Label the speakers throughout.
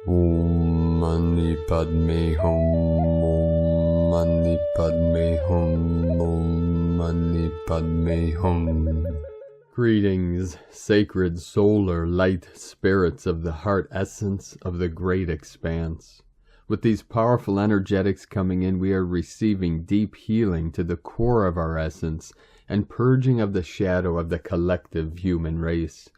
Speaker 1: Om Mani Padme Hum, Om Mani Padme Hum, Om Mani Padme Hum. Greetings, sacred solar light spirits of the heart essence of the great expanse. With these powerful energetics coming in, we are receiving deep healing to the core of our essence and purging of the shadow of the collective human race.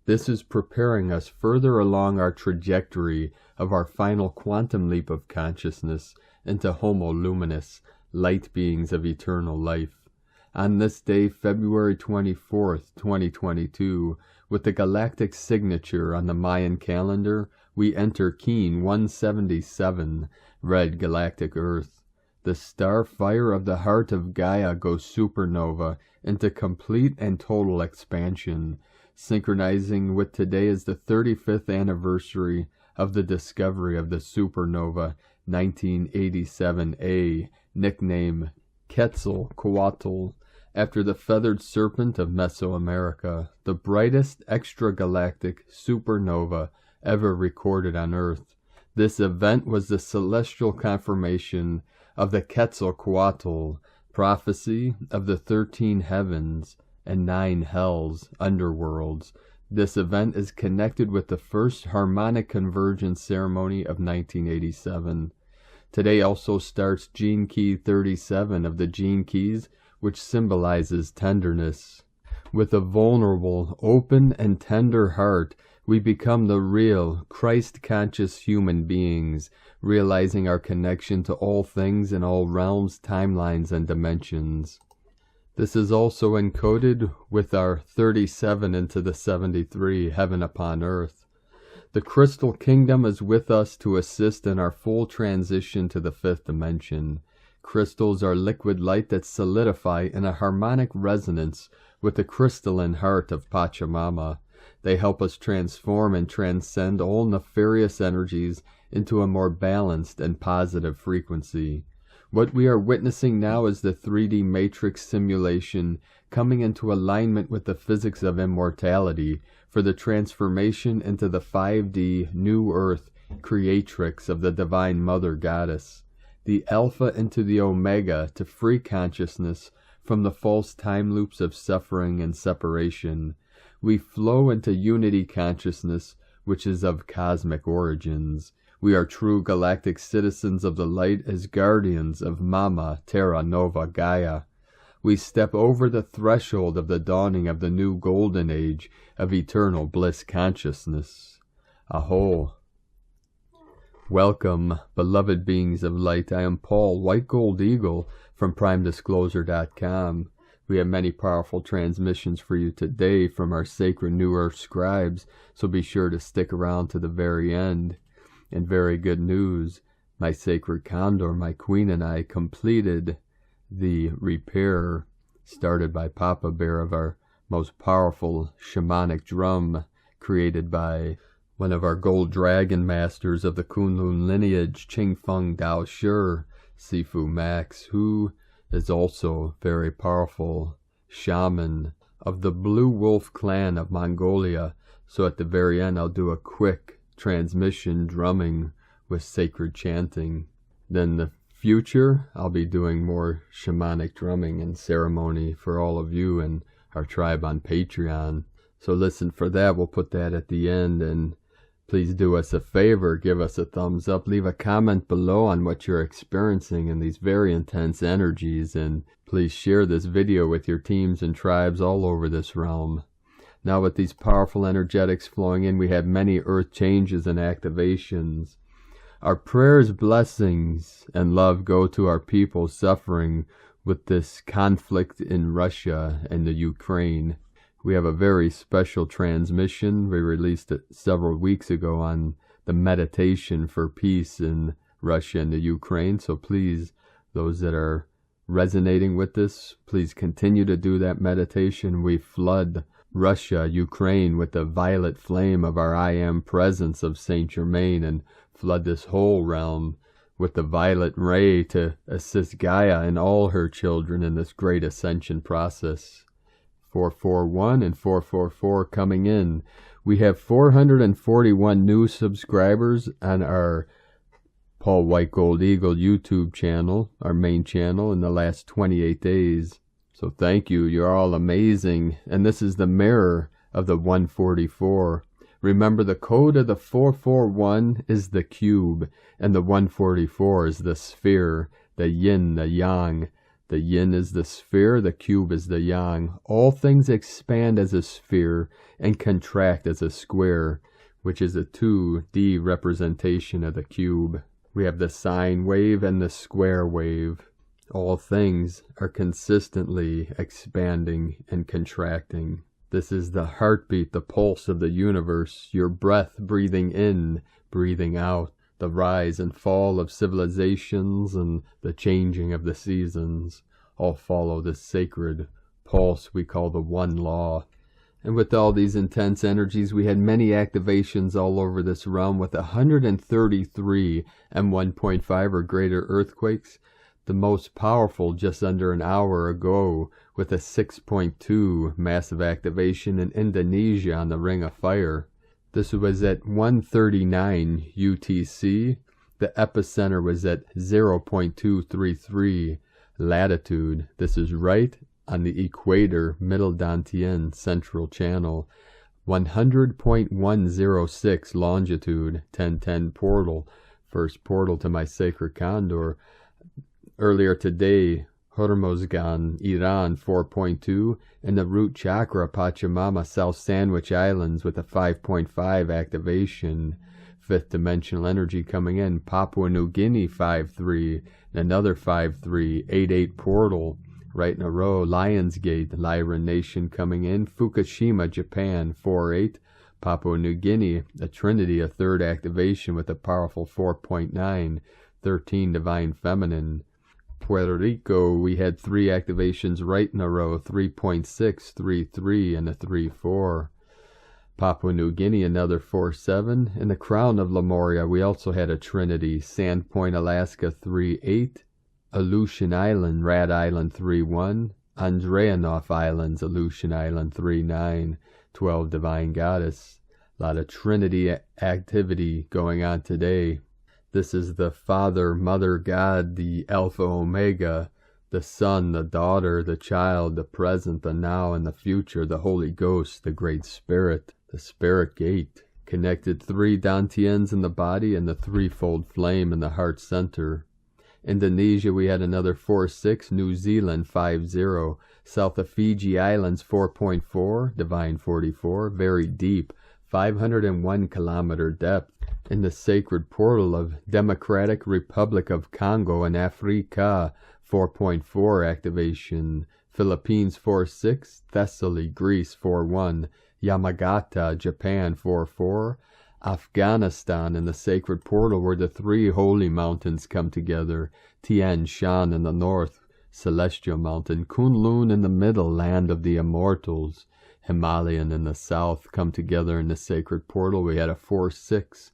Speaker 1: This is preparing us further along our trajectory of our final quantum leap of consciousness into Homo Luminous, light beings of eternal life. On this day, February 24th, 2022, with the galactic signature on the Mayan calendar, we enter Keen 177, red galactic Earth. The star fire of the heart of Gaia goes supernova into complete and total expansion, synchronizing with today is the 35th anniversary of the discovery of the Supernova 1987A, nicknamed Quetzalcoatl, after the feathered serpent of Mesoamerica, the brightest extragalactic supernova ever recorded on Earth. This event was the celestial confirmation of the Quetzalcoatl prophecy of the 13 heavens and 9 hells, underworlds. This event is connected with the first harmonic convergence ceremony of 1987. Today also starts Gene Key 37 of the Gene Keys, which symbolizes tenderness. With a vulnerable, open, and tender heart, we become the real, Christ-conscious human beings, realizing our connection to all things in all realms, timelines, and dimensions. This is also encoded with our 37 into the 73, heaven upon earth. The crystal kingdom is with us to assist in our full transition to the 5th dimension. Crystals are liquid light that solidify in a harmonic resonance with the crystalline heart of Pachamama. They help us transform and transcend all nefarious energies into a more balanced and positive frequency. What we are witnessing now is the 3D matrix simulation coming into alignment with the physics of immortality for the transformation into the 5D New Earth creatrix of the Divine Mother Goddess, the Alpha into the Omega to free consciousness from the false time loops of suffering and separation. We flow into unity consciousness, which is of cosmic origins. We are true galactic citizens of the light as guardians of Mama Terra Nova Gaia. We step over the threshold of the dawning of the new golden age of eternal bliss consciousness. Aho. Welcome, beloved beings of light. I am Paul, White Gold Eagle, from PrimeDisclosure.com. We have many powerful transmissions for you today from our sacred New Earth scribes, so be sure to stick around to the very end. And very good news, my sacred Condor, my queen, and I completed the repair started by Papa Bear of our most powerful shamanic drum created by one of our gold dragon masters of the Kunlun lineage, Ching Feng Dao Shi, Sifu Max, who is also very powerful shaman of the Blue Wolf clan of Mongolia. So at the very end I'll do a quick transmission drumming with sacred chanting. Then the future I'll be doing more shamanic drumming and ceremony for all of you and our tribe on Patreon. So listen for that. We'll put that at the end, and please do us a favor, give us a thumbs up, leave a comment below on what you're experiencing in these very intense energies, and please share this video with your teams and tribes all over this realm. Now with these powerful energetics flowing in, we have many earth changes and activations. Our prayers, blessings, and love go to our people suffering with this conflict in Russia and the Ukraine. We have a very special transmission we released it several weeks ago on the meditation for peace in Russia and the Ukraine. So please, those that are resonating with this, please continue to do that meditation. We flood Russia, Ukraine with the violet flame of our I Am presence of Saint Germain, and flood this whole realm with the violet ray to assist Gaia and all her children in this great ascension process. 441 and 444 coming in We have 441 new subscribers on our Paul White Gold Eagle YouTube channel, our main channel, in the last 28 days. So thank you. You're all amazing. And this is the mirror of the 144. Remember, the code of the 441 is the cube, and the 144 is the sphere, the yin, the yang. The yin is the sphere, the cube is the yang. All things expand as a sphere and contract as a square, which is a 2D representation of the cube. We have the sine wave and the square wave. All things are consistently expanding and contracting. This is the heartbeat, the pulse of the universe, your breath breathing in, breathing out, the rise and fall of civilizations and the changing of the seasons. All follow this sacred pulse we call the one law. And with all these intense energies, we had many activations all over this realm with 133 M1.5 or greater earthquakes. The most powerful just under an hour ago with a 6.2 massive activation in Indonesia on the Ring of Fire. This was at 1:39 UTC. The epicenter was at 0.233 latitude. This is right on the equator, middle Dantian central channel. 100.106 longitude, 1010 portal, first portal to my sacred Condor. Earlier today, Hormozgan, Iran, 4.2, and the root chakra, Pachamama, South Sandwich Islands with a 5.5 activation. Fifth dimensional energy coming in, Papua New Guinea, 5.3, another 5.3, 8.8 portal, right in a row, Lionsgate, Lyra Nation coming in, Fukushima, Japan, 4.8, Papua New Guinea, a trinity, a third activation with a powerful 4.9, 13 divine feminine. Puerto Rico, we had 3 activations right in a row, 3.6, 3.3, and a 3.4. Papua New Guinea, another 4.7. In the crown of Lemuria, we also had a trinity, Sandpoint, Alaska, 3.8. Aleutian Island, Rat Island, 3.1. Andreanof Islands, Aleutian Island, 3.9. 12 divine goddess. A lot of trinity activity going on today. This is the Father, Mother, God, the Alpha, Omega, the Son, the Daughter, the Child, the Present, the Now, and the Future, the Holy Ghost, the Great Spirit, the Spirit Gate. Connected 3 Dantians in the body and the threefold flame in the heart center. Indonesia, we had another 4.6, New Zealand, 5.0, south of Fiji Islands, 4.4, Divine 44, very deep, 501 kilometer depth. In the sacred portal of Democratic Republic of Congo in Africa, 4.4 activation. Philippines, 4.6. Thessaly, Greece, 4.1. Yamagata, Japan, 4.4. Afghanistan in the sacred portal where the 3 holy mountains come together. Tian Shan in the north, celestial mountain. Kunlun in the middle, land of the immortals. Himalayan in the south come together in the sacred portal. We had a 4.6.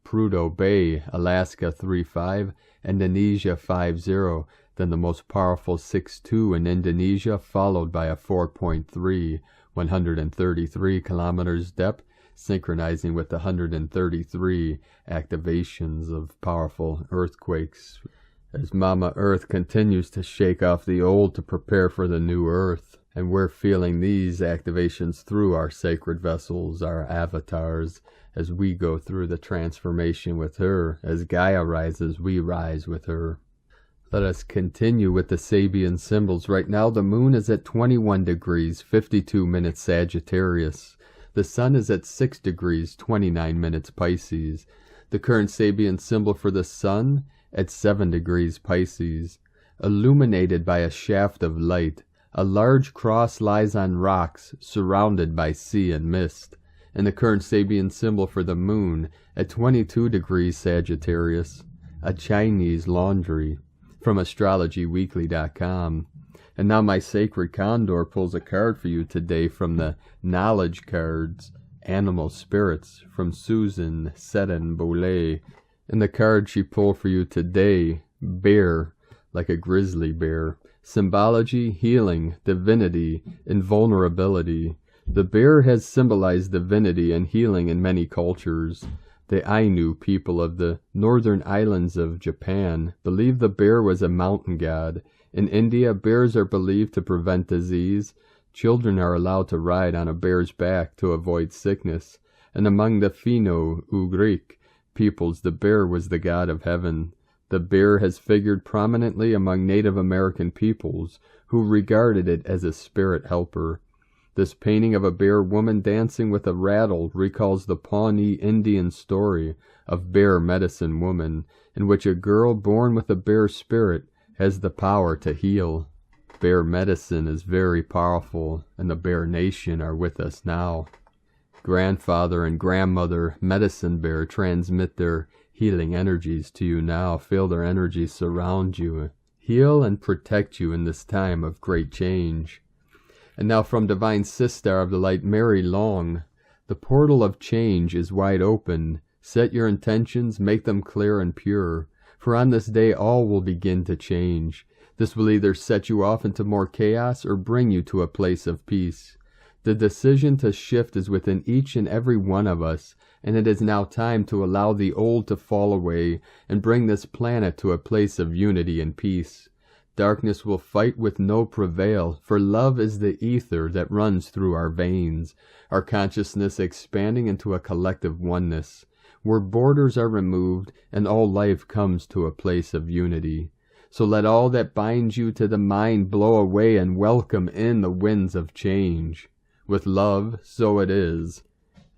Speaker 1: Prudhoe Bay, Alaska, 3.5, Indonesia, 5.0, then the most powerful 6.2 in Indonesia, followed by a 4.3, 133 kilometers depth, synchronizing with the 133 activations of powerful earthquakes. As Mama Earth continues to shake off the old to prepare for the new Earth, and we're feeling these activations through our sacred vessels, our avatars, as we go through the transformation with her. As Gaia rises, we rise with her. Let us continue with the Sabian symbols. Right now, the moon is at 21 degrees, 52 minutes Sagittarius. The sun is at 6 degrees, 29 minutes Pisces. The current Sabian symbol for the sun at 7 degrees Pisces. Illuminated by a shaft of light, a large cross lies on rocks, surrounded by sea and mist. And the current Sabian symbol for the moon at 22 degrees Sagittarius, a Chinese laundry, from astrologyweekly.com. And now my sacred Condor pulls a card for you today from the Knowledge Cards, Animal Spirits, from Susan Seton-Boulay. And the card she pulled for you today, Bear, like a grizzly bear. Symbology, healing, divinity, invulnerability. The bear has symbolized divinity and healing in many cultures. The Ainu people of the northern islands of Japan believe the bear was a mountain god. In India, bears are believed to prevent disease. Children are allowed to ride on a bear's back to avoid sickness. And among the Finno-Ugric peoples, the bear was the god of heaven. The bear has figured prominently among Native American peoples, who regarded it as a spirit helper. This painting of a bear woman dancing with a rattle recalls the Pawnee Indian story of Bear Medicine Woman, in which a girl born with a bear spirit has the power to heal. Bear medicine is very powerful, and the Bear Nation are with us now. Grandfather and grandmother Medicine Bear transmit their healing energies to you now. Feel their energies surround you. Heal and protect you in this time of great change. And now from Divine Sister of the Light, Mary Long, the portal of change is wide open. Set your intentions, make them clear and pure, for on this day all will begin to change. This will either set you off into more chaos or bring you to a place of peace. The decision to shift is within each and every one of us, and it is now time to allow the old to fall away and bring this planet to a place of unity and peace. Darkness will fight with no prevail, for love is the ether that runs through our veins, our consciousness expanding into a collective oneness, where borders are removed and all life comes to a place of unity. So let all that binds you to the mind blow away and welcome in the winds of change. With love, so it is.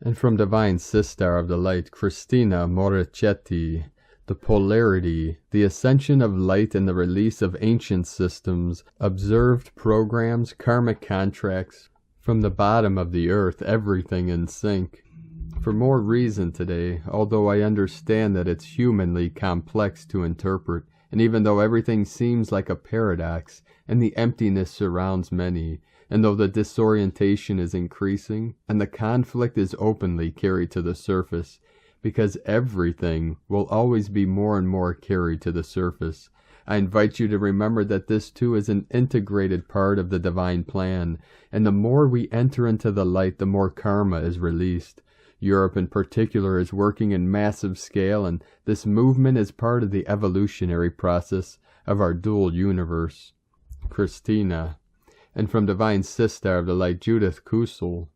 Speaker 1: And from Divine Sister of the Light, Christina Morichetti, the polarity, the ascension of light and the release of ancient systems, observed programs, karmic contracts, from the bottom of the earth, everything in sync. For more reason today, although I understand that it's humanly complex to interpret, and even though everything seems like a paradox, and the emptiness surrounds many, and though the disorientation is increasing, and the conflict is openly carried to the surface, because everything will always be more and more carried to the surface. I invite you to remember that this too is an integrated part of the divine plan, and the more we enter into the light, the more karma is released. Europe in particular is working in massive scale, and this movement is part of the evolutionary process of our dual universe. Christina. And from Divine Sister of the Light, Judith Kusel,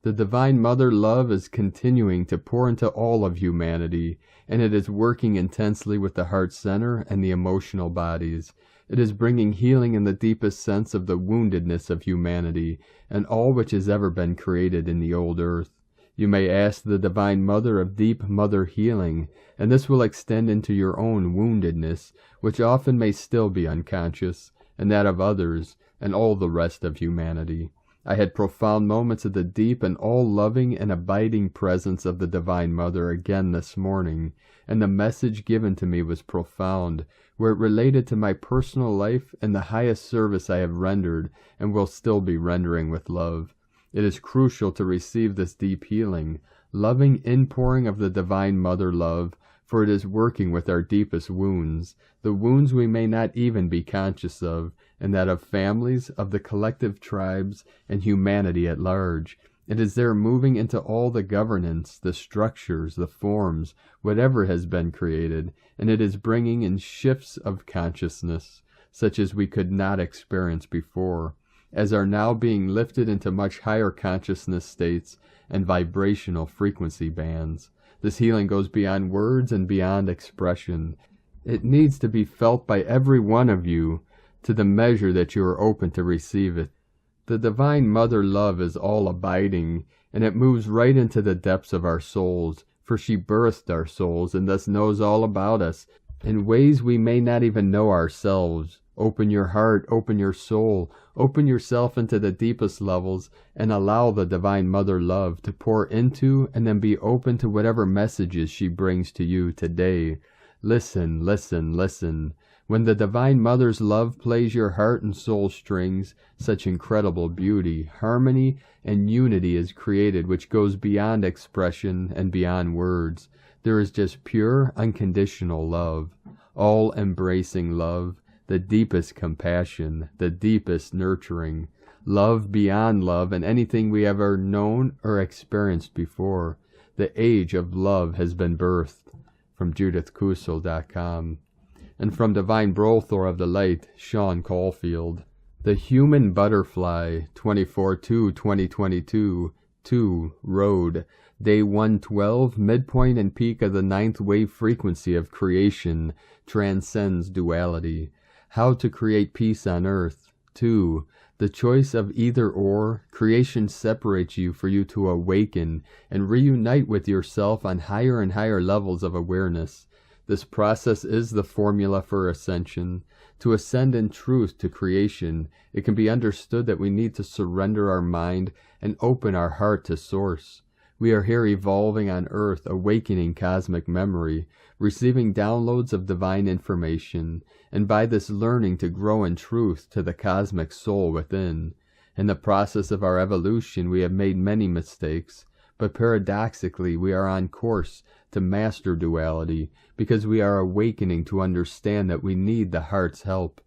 Speaker 1: the Divine Mother love is continuing to pour into all of humanity, and it is working intensely with the heart center and the emotional bodies. It is bringing healing in the deepest sense of the woundedness of humanity, and all which has ever been created in the old earth. You may ask the Divine Mother of deep mother healing, and this will extend into your own woundedness, which often may still be unconscious, and that of others, and all the rest of humanity. I had profound moments of the deep and all-loving and abiding presence of the Divine Mother again this morning, and the message given to me was profound, where it related to my personal life and the highest service I have rendered and will still be rendering with love. It is crucial to receive this deep healing, loving inpouring of the Divine Mother love, for it is working with our deepest wounds, the wounds we may not even be conscious of, and that of families, of the collective tribes, and humanity at large. It is there moving into all the governance, the structures, the forms, whatever has been created, and it is bringing in shifts of consciousness, such as we could not experience before, as are now being lifted into much higher consciousness states and vibrational frequency bands. This healing goes beyond words and beyond expression. It needs to be felt by every one of you to the measure that you are open to receive it. The Divine Mother love is all abiding, and it moves right into the depths of our souls, for she birthed our souls and thus knows all about us in ways we may not even know ourselves. Open your heart, open your soul, open yourself into the deepest levels, and allow the Divine Mother love to pour into and then be open to whatever messages she brings to you today. Listen, listen, listen. When the Divine Mother's love plays your heart and soul strings, such incredible beauty, harmony, and unity is created which goes beyond expression and beyond words. There is just pure, unconditional love, all-embracing love, the deepest compassion, the deepest nurturing. love beyond love and anything we ever known or experienced before. The age of love has been birthed. From JudithKusel.com. And from Divine Brothor of the Light, Sean Caulfield. The Human Butterfly, 24/2/2022, 2, Road, Day 112, midpoint and peak of the 9th wave frequency of creation, transcends duality. How to create peace on earth. 2. The choice of either or, creation separates you for you to awaken and reunite with yourself on higher and higher levels of awareness. This process is the formula for ascension. To ascend in truth to creation, it can be understood that we need to surrender our mind and open our heart to Source. We are here evolving on earth, awakening cosmic memory, receiving downloads of divine information, and by this learning to grow in truth to the cosmic soul within. In the process of our evolution, we have made many mistakes, but paradoxically we are on course to master duality because we are awakening to understand that we need the heart's help.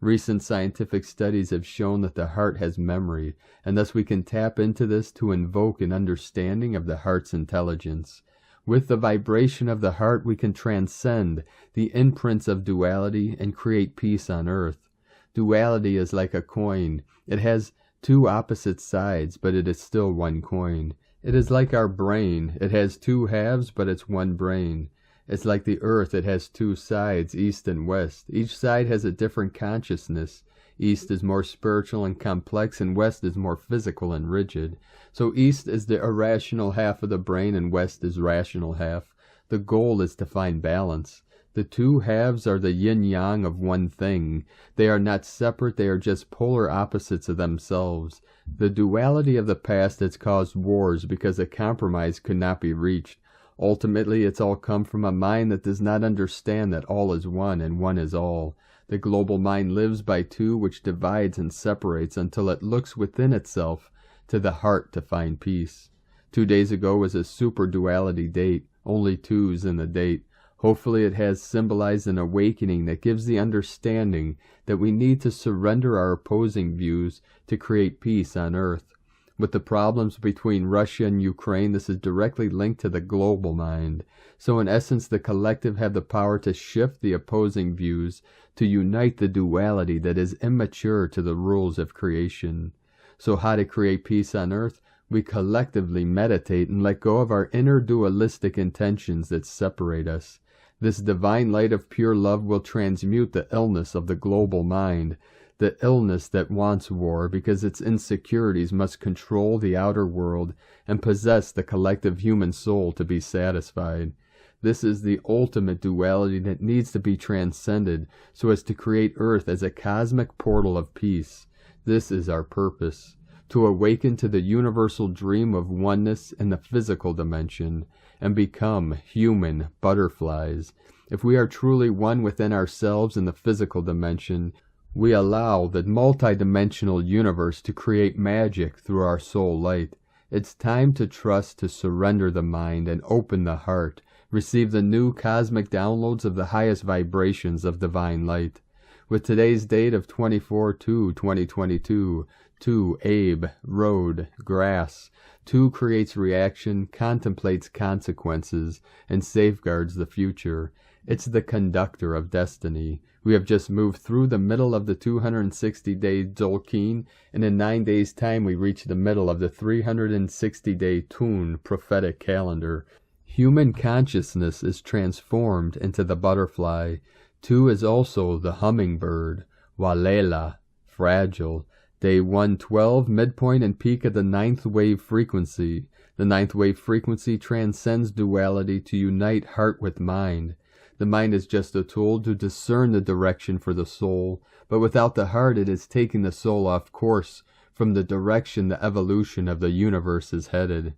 Speaker 1: Recent scientific studies have shown that the heart has memory, and thus we can tap into this to invoke an understanding of the heart's intelligence. With the vibration of the heart, we can transcend the imprints of duality and create peace on earth. Duality is like a coin. It has two opposite sides, but it is still one coin. It is like our brain. It has two halves, but it's one brain. It's like the earth. It has two sides, east and west. Each side has a different consciousness. East is more spiritual and complex, and west is more physical and rigid. So east is the irrational half of the brain, and west is rational half. The goal is to find balance. The two halves are the yin-yang of one thing. They are not separate, they are just polar opposites of themselves. The duality of the past has caused wars because a compromise could not be reached. Ultimately, it's all come from a mind that does not understand that all is one and one is all. The global mind lives by two, which divides and separates until it looks within itself to the heart to find peace. 2 days ago was a super duality date, only twos in the date. Hopefully it has symbolized an awakening that gives the understanding that we need to surrender our opposing views to create peace on earth. With the problems between Russia and Ukraine, this is directly linked to the global mind. So in essence, the collective have the power to shift the opposing views, to unite the duality that is immature to the rules of creation. So how to create peace on earth? We collectively meditate and let go of our inner dualistic intentions that separate us. This divine light of pure love will transmute the illness of the global mind, the illness that wants war because its insecurities must control the outer world and possess the collective human soul to be satisfied. This is the ultimate duality that needs to be transcended so as to create Earth as a cosmic portal of peace. This is our purpose, to awaken to the universal dream of oneness in the physical dimension and become human butterflies. If we are truly one within ourselves in the physical dimension, we allow the multidimensional universe to create magic through our soul light. It's time to trust, to surrender the mind and open the heart, receive the new cosmic downloads of the highest vibrations of divine light. With today's date of 24/2/2022, 2, Abe, Road, Grass. 2 creates reaction, contemplates consequences, and safeguards the future. It's the conductor of destiny. We have just moved through the middle of the 260-day Dzolkeen, and in 9 days' time we reach the middle of the 360-day Tun prophetic calendar. Human consciousness is transformed into the butterfly. 2 is also the hummingbird, Walela, fragile. Day 112, midpoint and peak of the 9th wave frequency. The 9th wave frequency transcends duality to unite heart with mind. The mind is just a tool to discern the direction for the soul, but without the heart it is taking the soul off course from the direction the evolution of the universe is headed.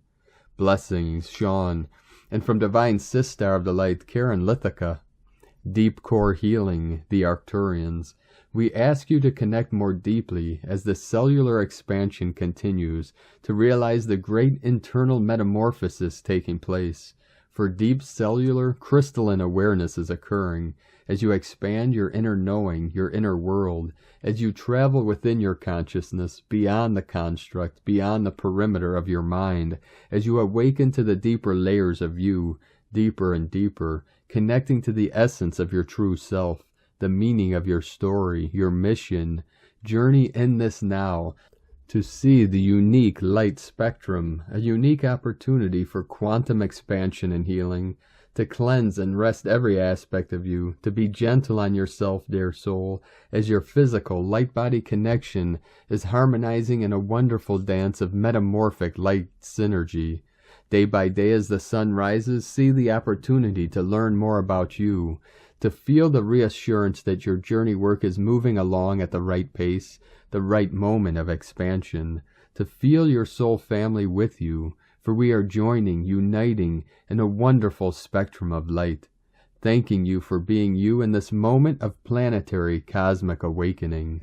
Speaker 1: Blessings, Sean. And from Divine Sistar of the Light, Karen Lithica. Deep Core Healing, the Arcturians. We ask you to connect more deeply as the cellular expansion continues to realize the great internal metamorphosis taking place. for deep cellular, crystalline awareness is occurring as you expand your inner knowing, your inner world, as you travel within your consciousness, beyond the construct, beyond the perimeter of your mind, as you awaken to the deeper layers of you, deeper and deeper, connecting to the essence of your true self, the meaning of your story, your mission. Journey in this now to see the unique light spectrum, a unique opportunity for quantum expansion and healing, to cleanse and rest every aspect of you, to be gentle on yourself, dear soul, as your physical light-body connection is harmonizing in a wonderful dance of metamorphic light synergy. Day by day as the sun rises, see the opportunity to learn more about you, to feel the reassurance that your journey work is moving along at the right pace, the right moment of expansion, to feel your soul family with you, for we are joining, uniting in a wonderful spectrum of light, thanking you for being you in this moment of planetary cosmic awakening.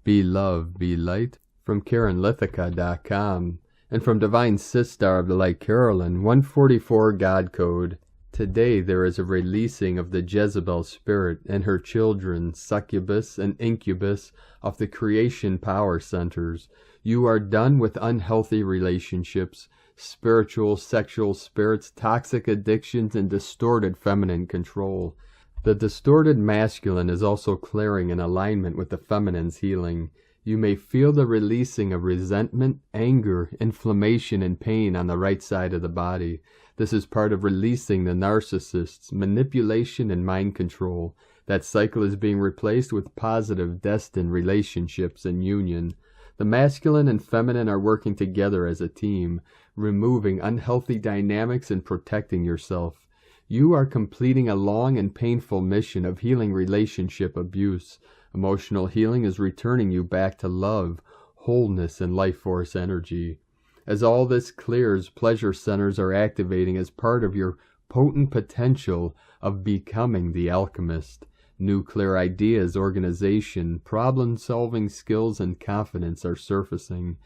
Speaker 1: Be love, be light, from KarenLithica.com, and from Divine Sistar of the Light Carolyn, 144 God Code. Today there is a releasing of the Jezebel spirit and her children, succubus and incubus, of the creation power centers. You are done with unhealthy relationships, spiritual, sexual spirits, toxic addictions, and distorted feminine control. The distorted masculine is also clearing in alignment with the feminine's healing. You may feel the releasing of resentment, anger, inflammation, and pain on the right side of the body. This is part of releasing the narcissists, manipulation, and mind control. That cycle is being replaced with positive, destined relationships and union. The masculine and feminine are working together as a team, removing unhealthy dynamics and protecting yourself. You are completing a long and painful mission of healing relationship abuse. Emotional healing is returning you back to love, wholeness, and life force energy. As all this clears, pleasure centers are activating as part of your potent potential of becoming the alchemist. Nuclear ideas, organization, problem-solving skills, and confidence are surfacing.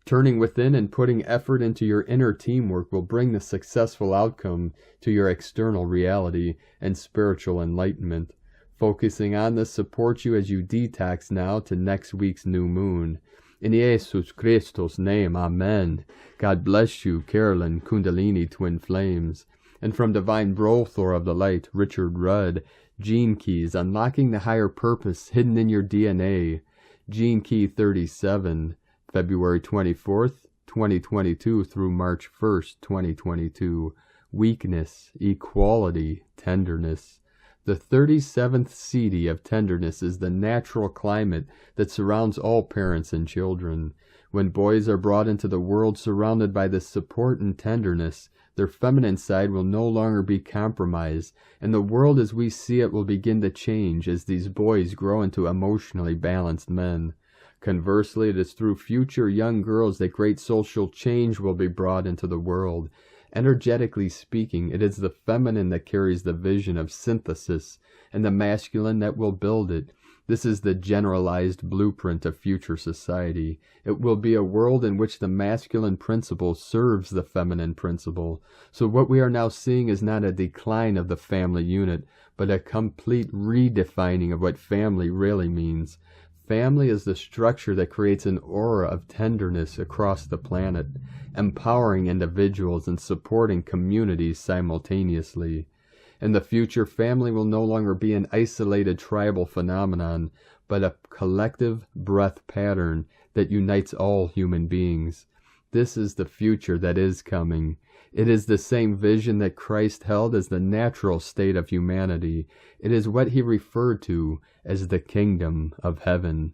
Speaker 1: Turning within and putting effort into your inner teamwork will bring the successful outcome to your external reality and spiritual enlightenment. Focusing on this supports you as you detox now to next week's new moon. In Jesus Christos' name, Amen. God bless you, Carolyn, Kundalini Twin Flames. And from Divine Brothor of the Light, Richard Rudd, Gene Keys, Unlocking the Higher Purpose Hidden in Your DNA. Gene Key 37, February 24th, 2022 through March 1st, 2022. Weakness, equality, tenderness. The 37th CD of tenderness is the natural climate that surrounds all parents and children. When boys are brought into the world surrounded by this support and tenderness, their feminine side will no longer be compromised, and the world as we see it will begin to change as these boys grow into emotionally balanced men. Conversely, it is through future young girls that great social change will be brought into the world. Energetically speaking, it is the feminine that carries the vision of synthesis, and the masculine that will build it. This is the generalized blueprint of future society. It will be a world in which the masculine principle serves the feminine principle. So what we are now seeing is not a decline of the family unit, but a complete redefining of what family really means. Family is the structure that creates an aura of tenderness across the planet, empowering individuals and supporting communities simultaneously. In the future, family will no longer be an isolated tribal phenomenon, but a collective breath pattern that unites all human beings. This is the future that is coming. It is the same vision that Christ held as the natural state of humanity. It is what he referred to as the kingdom of heaven.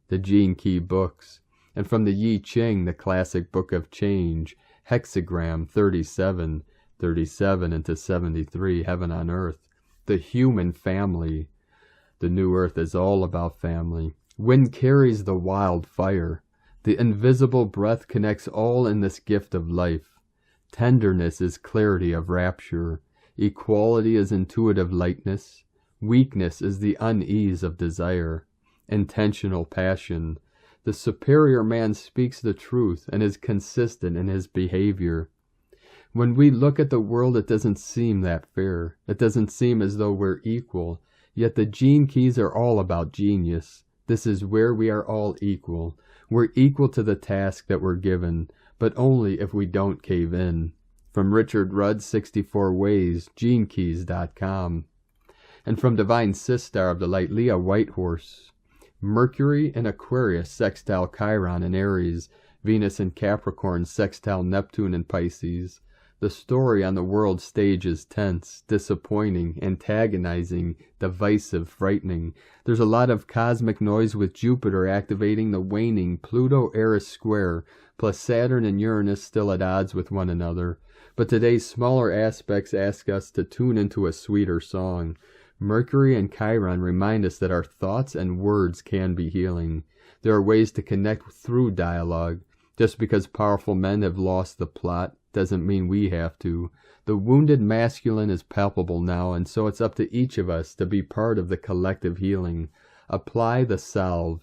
Speaker 1: The Gene Key books. And from the Yi Ching, the classic book of change, hexagram 37, 37 into 73, heaven on earth. The human family. The new earth is all about family. Wind carries the wild fire. The invisible breath connects all in this gift of life. Tenderness is clarity of rapture. Equality is intuitive lightness. Weakness is the unease of desire. Intentional passion. The superior man speaks the truth and is consistent in his behavior. When we look at the world, it doesn't seem that fair. It doesn't seem as though we're equal. Yet the gene keys are all about genius. This is where we are all equal. We're equal to the task that we're given, but only if we don't cave in. From Richard Rudd's 64 Ways, GeneKeys.com. And from Divine Sistar of the Light, Leah Whitehorse. Mercury in Aquarius sextile Chiron in Aries, Venus in Capricorn sextile Neptune in Pisces. The story on the world stage is tense, disappointing, antagonizing, divisive, frightening. There's a lot of cosmic noise with Jupiter activating the waning Pluto-Eris square, plus Saturn and Uranus still at odds with one another. But today's smaller aspects ask us to tune into a sweeter song. Mercury and Chiron remind us that our thoughts and words can be healing. There are ways to connect through dialogue. Just because powerful men have lost the plot doesn't mean we have to. The wounded masculine is palpable now, and so it's up to each of us to be part of the collective healing. Apply the salve.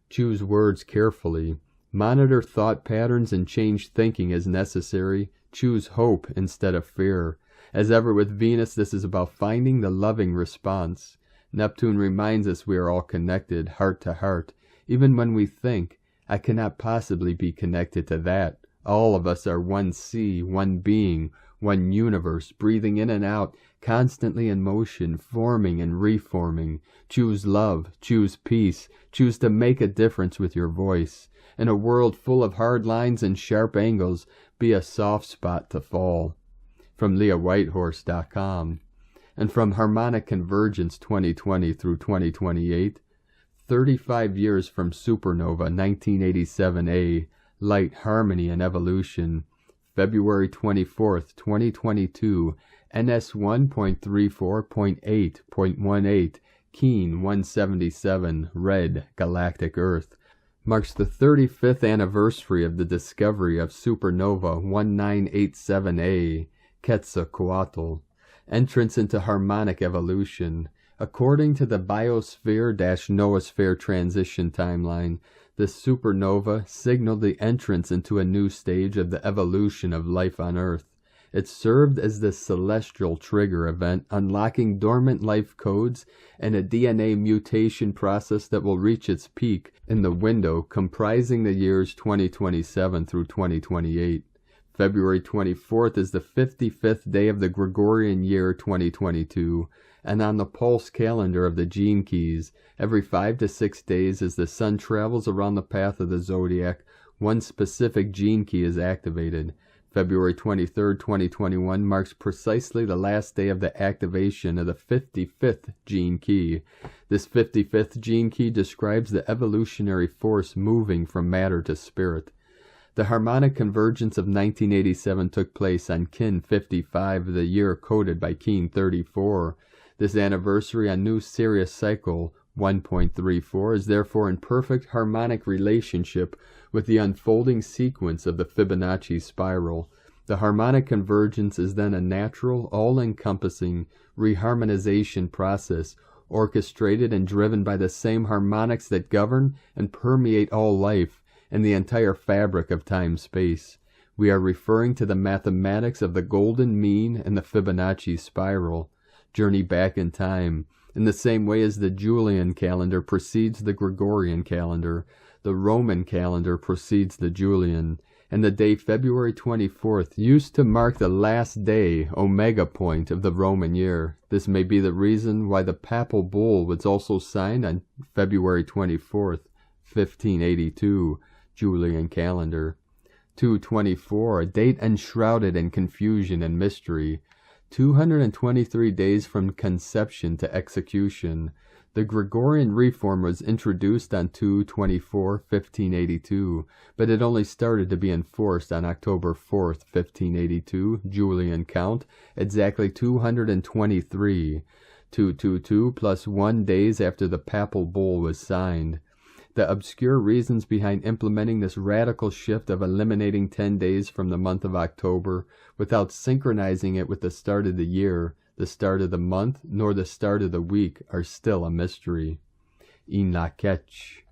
Speaker 1: Choose words carefully. Monitor thought patterns and change thinking as necessary. Choose hope instead of fear. As ever with Venus, this is about finding the loving response. Neptune reminds us we are all connected, heart to heart. Even when we think, I cannot possibly be connected to that. All of us are one sea, one being, one universe, breathing in and out, constantly in motion, forming and reforming. Choose love, choose peace, choose to make a difference with your voice. In a world full of hard lines and sharp angles, be a soft spot to fall. From LeahWhitehorse.com. And from Harmonic Convergence 2020 through 2028, 35 years from Supernova 1987A, Light, Harmony, and Evolution, February 24th, 2022, NS 1.34.8.18, Keen 177, Red, Galactic Earth, marks the 35th anniversary of the discovery of Supernova 1987A, Quetzalcoatl, entrance into harmonic evolution. According to the Biosphere-Noosphere transition timeline, this supernova signaled the entrance into a new stage of the evolution of life on Earth. It served as the celestial trigger event, unlocking dormant life codes and a DNA mutation process that will reach its peak in the window comprising the years 2027 through 2028. February 24th is the 55th day of the Gregorian year 2022, and on the pulse calendar of the Gene Keys, every 5 to 6 days as the sun travels around the path of the zodiac, one specific gene key is activated. February 23rd, 2021 marks precisely the last day of the activation of the 55th gene key. This 55th gene key describes the evolutionary force moving from matter to spirit. The harmonic convergence of 1987 took place on Kin 55, the year coded by Kin 34. This anniversary on new Sirius cycle 1.34 is therefore in perfect harmonic relationship with the unfolding sequence of the Fibonacci spiral. The harmonic convergence is then a natural, all-encompassing reharmonization process orchestrated and driven by the same harmonics that govern and permeate all life and the entire fabric of time-space. We are referring to the mathematics of the golden mean and the Fibonacci spiral. Journey back in time. In the same way as the Julian calendar precedes the Gregorian calendar, the Roman calendar precedes the Julian, and the day February 24th used to mark the last day, omega point, of the Roman year. This may be the reason why the papal bull was also signed on February 24th, 1582, Julian calendar. 224, a date enshrouded in confusion and mystery. 223 days from conception to execution. The Gregorian reform was introduced on 2/24/1582, but it only started to be enforced on October 4th, 1582, Julian count, exactly 223, 222 plus 1 days after the papal bull was signed. The obscure reasons behind implementing this radical shift of eliminating 10 days from the month of October without synchronizing it with the start of the year, the start of the month, nor the start of the week are still a mystery. Inakech.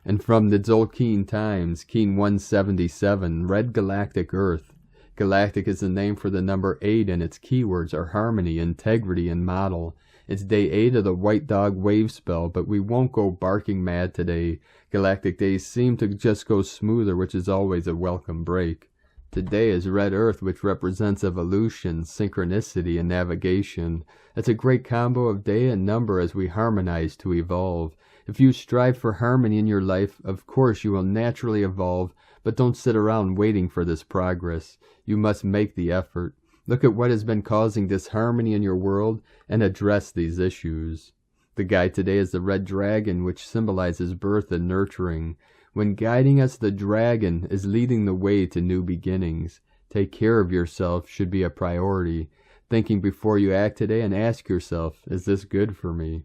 Speaker 1: And from the Tzolk'in Times, Keen 177, Red Galactic Earth, Galactic is the name for the number 8, and its keywords are harmony, integrity, and model. It's day 8 of the White Dog wave spell, but we won't go barking mad today. Galactic days seem to just go smoother, which is always a welcome break. Today is Red Earth, which represents evolution, synchronicity, and navigation. It's a great combo of day and number as we harmonize to evolve. If you strive for harmony in your life, of course you will naturally evolve, but don't sit around waiting for this progress. You must make the effort. Look at what has been causing disharmony in your world and address these issues. The guide today is the red dragon, which symbolizes birth and nurturing. When guiding us, the dragon is leading the way to new beginnings. Take care of yourself should be a priority. Thinking before you act today, and ask yourself, is this good for me?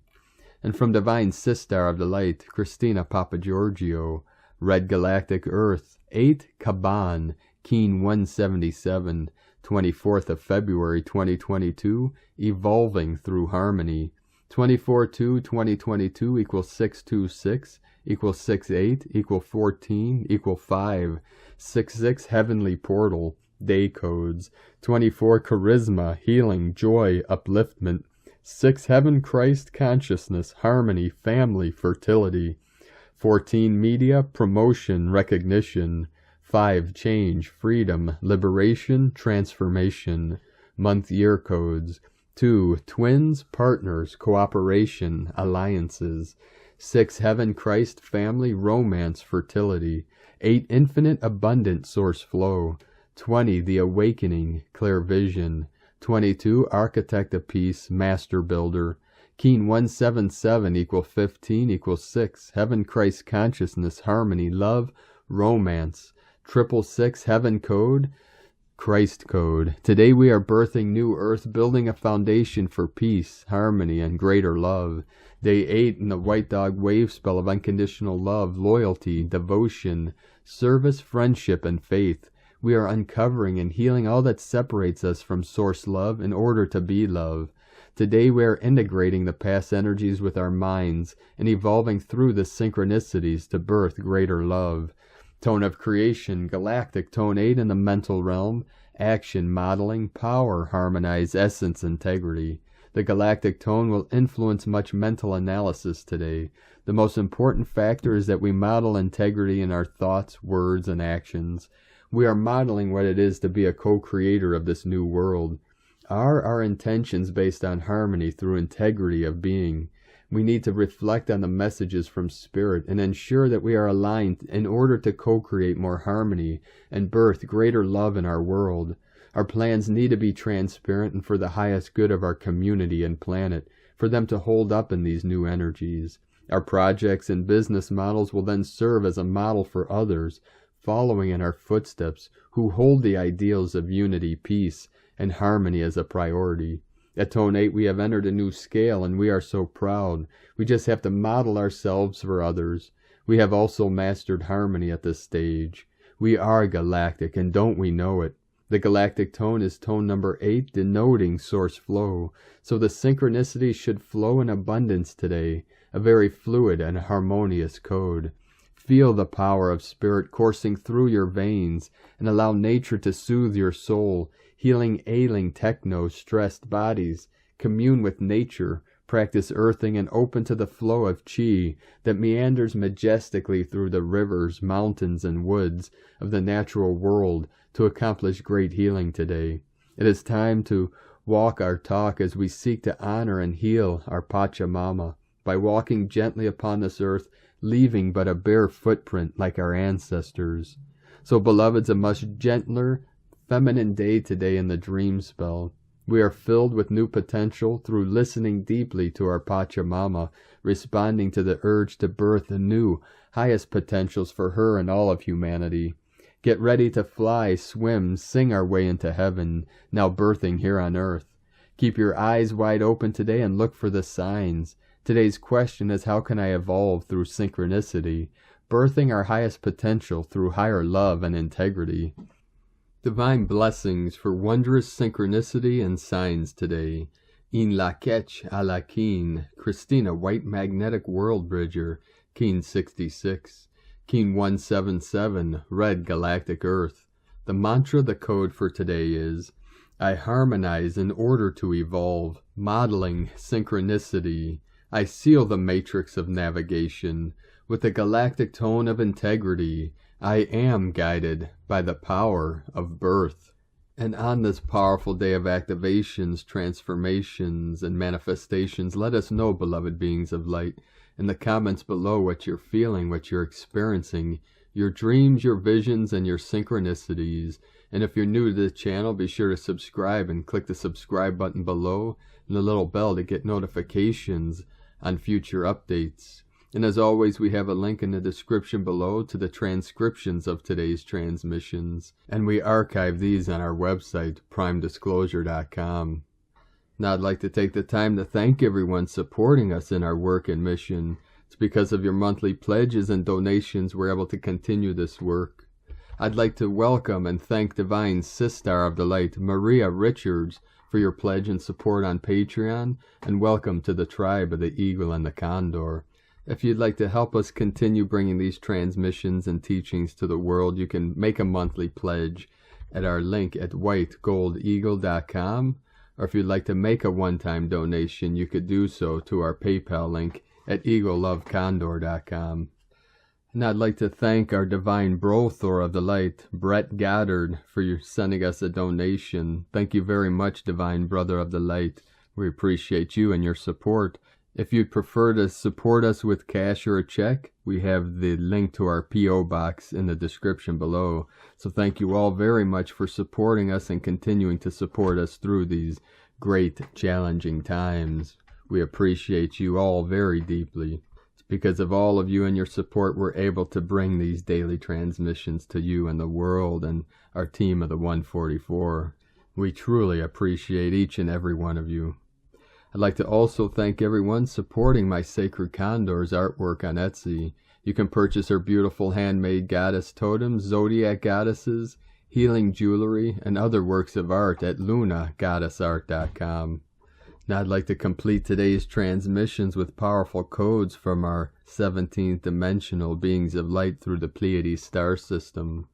Speaker 1: And from Divine Sistar of the Light, Christina Papagiorgio, Red Galactic Earth, 8 Kaban, Keen 177, 24th of February 2022, Evolving Through Harmony. 24/2/2022 equals 626, equals 68, equal 14, equal 5, 66 Heavenly Portal, Day Codes, 24 Charisma, Healing, Joy, Upliftment, 6 Heaven, Christ, Consciousness, Harmony, Family, Fertility, 14 Media, Promotion, Recognition, 5 Change, Freedom, Liberation, Transformation, Month Year Codes, 2 Twins, Partners, Cooperation, Alliances, 6 Heaven, Christ, Family, Romance, Fertility, 8 Infinite, Abundant Source Flow, 20 The Awakening, Clear Vision, 22 Architect of Peace, Master Builder, Keen 177 equal 15 equals 6 Heaven, Christ, Consciousness, Harmony, Love, Romance, 666 Heaven Code, Christ Code. Today we are birthing new earth, building a foundation for peace, harmony, and greater love. Day 8 in the White Dog wave spell of unconditional love, loyalty, devotion, service, friendship, and faith. We are uncovering and healing all that separates us from source love in order to be love. Today we are integrating the past energies with our minds and evolving through the synchronicities to birth greater love. Tone of creation, galactic, tone 8 in the mental realm, action, modeling, power, harmonize, essence, integrity. The galactic tone will influence much mental analysis today. The most important factor is that we model integrity in our thoughts, words, and actions. We are modeling what it is to be a co-creator of this new world. Are our intentions based on harmony through integrity of being? We need to reflect on the messages from Spirit and ensure that we are aligned in order to co-create more harmony and birth greater love in our world. Our plans need to be transparent and for the highest good of our community and planet, for them to hold up in these new energies. Our projects and business models will then serve as a model for others, following in our footsteps, who hold the ideals of unity, peace, and harmony as a priority. At Tone 8 we have entered a new scale, and we are so proud. We just have to model ourselves for others. We have also mastered harmony at this stage. We are galactic, and don't we know it? The galactic tone is tone number 8, denoting source flow. So the synchronicities should flow in abundance today, a very fluid and harmonious code. Feel the power of Spirit coursing through your veins, and allow nature to soothe your soul, healing ailing techno-stressed bodies. Commune with nature, practice earthing, and open to the flow of chi that meanders majestically through the rivers, mountains, and woods of the natural world to accomplish great healing today. It is time to walk our talk as we seek to honor and heal our Pachamama by walking gently upon this earth, leaving but a bare footprint like our ancestors. So, beloveds, a much gentler, feminine day today in the dream spell. We are filled with new potential through listening deeply to our Pachamama, responding to the urge to birth anew highest potentials for her and all of humanity. Get ready to fly, swim, sing our way into heaven, now birthing here on earth. Keep your eyes wide open today and look for the signs. Today's question is, how can I evolve through synchronicity, birthing our highest potential through higher love and integrity? Divine blessings for wondrous synchronicity and signs today. In la Ketch a la Keen, Christina White Magnetic World Bridger, Keen 66. Keen 177, Red Galactic Earth, The mantra, the code for today is, I harmonize in order to evolve, modeling synchronicity. I seal the matrix of navigation with a galactic tone of integrity. I am guided by the power of birth. And on this powerful day of activations, transformations, and manifestations, let us know, beloved beings of light, in the comments below what you're feeling, what you're experiencing, your dreams, your visions, and your synchronicities. And if you're new to the channel, be sure to subscribe and click the subscribe button below and the little bell to get notifications on future updates. And as always, we have a link in the description below to the transcriptions of today's transmissions, and we archive these on our website, primedisclosure.com. Now I'd like to take the time to thank everyone supporting us in our work and mission. It's because of your monthly pledges and donations we're able to continue this work. I'd like to welcome and thank Divine Sister of the Light, Maria Richards, for your pledge and support on Patreon, and welcome to the tribe of the Eagle and the Condor. If you'd like to help us continue bringing these transmissions and teachings to the world, you can make a monthly pledge at our link at whitegoldeagle.com, or if you'd like to make a one-time donation, you could do so to our PayPal link at eaglelovecondor.com. And I'd like to thank our Divine Brothor of the Light, Brett Goddard, for sending us a donation. Thank you very much, Divine Brother of the Light. We appreciate you and your support. If you'd prefer to support us with cash or a check, we have the link to our P.O. box in the description below. So thank you all very much for supporting us and continuing to support us through these great, challenging times. We appreciate you all very deeply. It's because of all of you and your support we're able to bring these daily transmissions to you and the world and our team of the 144. We truly appreciate each and every one of you. I'd like to also thank everyone supporting my Sacred Condors artwork on Etsy. You can purchase her beautiful handmade goddess totems, zodiac goddesses, healing jewelry, and other works of art at lunagoddessart.com. Now I'd like to complete today's transmissions with powerful codes from our 17th dimensional beings of light through the Pleiades star system.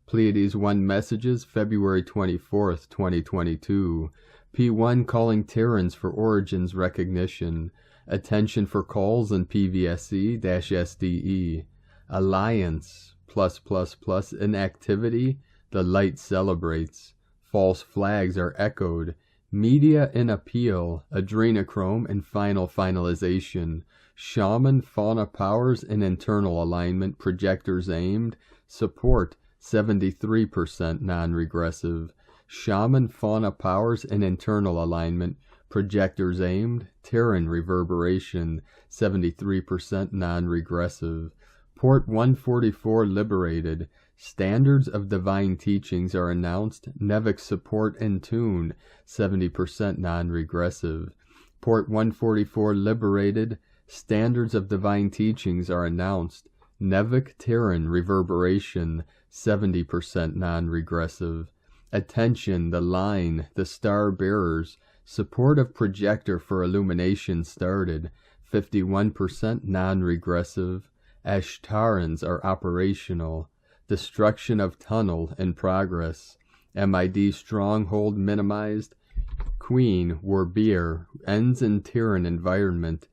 Speaker 1: Pleiades 1 messages, February 24th, 2022. P1 calling Terrans for origins recognition. Attention for calls in PVSE-SDE. Alliance, +++ inactivity, the light celebrates. False flags are echoed. Media in appeal, adrenochrome in finalization. Shaman, fauna powers in internal alignment, projectors aimed. Support, 73% non-regressive. Shaman, fauna powers in internal alignment, projectors aimed, Terran reverberation, 73% non-regressive. Port 144 liberated, standards of divine teachings are announced, Nevic support in tune, 70% non-regressive. Port 144 liberated, standards of divine teachings are announced, Nevic Terran reverberation, 70% non-regressive. Attention, the line, the star bearers, support of projector for illumination started, 51% non-regressive. Ashtarans are operational. Destruction of tunnel in progress. MID stronghold minimized. Queen Warbeer ends in Terran environment.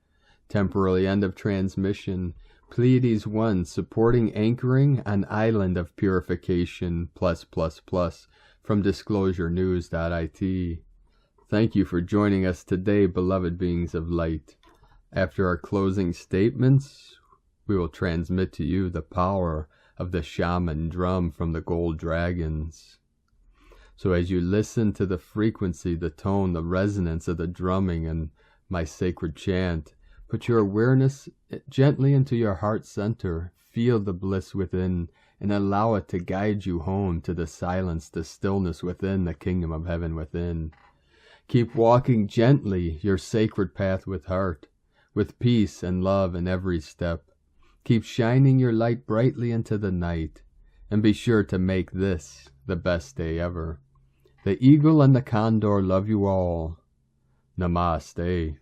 Speaker 1: Temporary end of transmission. Pleiades 1 supporting anchoring on island of purification, +++. From disclosurenews.it. Thank you for joining us today, beloved beings of light. After our closing statements, we will transmit to you the power of the shaman drum from the gold dragons. So as you listen to the frequency, the tone, the resonance of the drumming and my sacred chant, put your awareness gently into your heart center. Feel the bliss within and allow it to guide you home to the silence, the stillness within, the kingdom of heaven within. Keep walking gently your sacred path with heart, with peace and love in every step. Keep shining your light brightly into the night, and be sure to make this the best day ever. The Eagle and the Condor love you all. Namaste.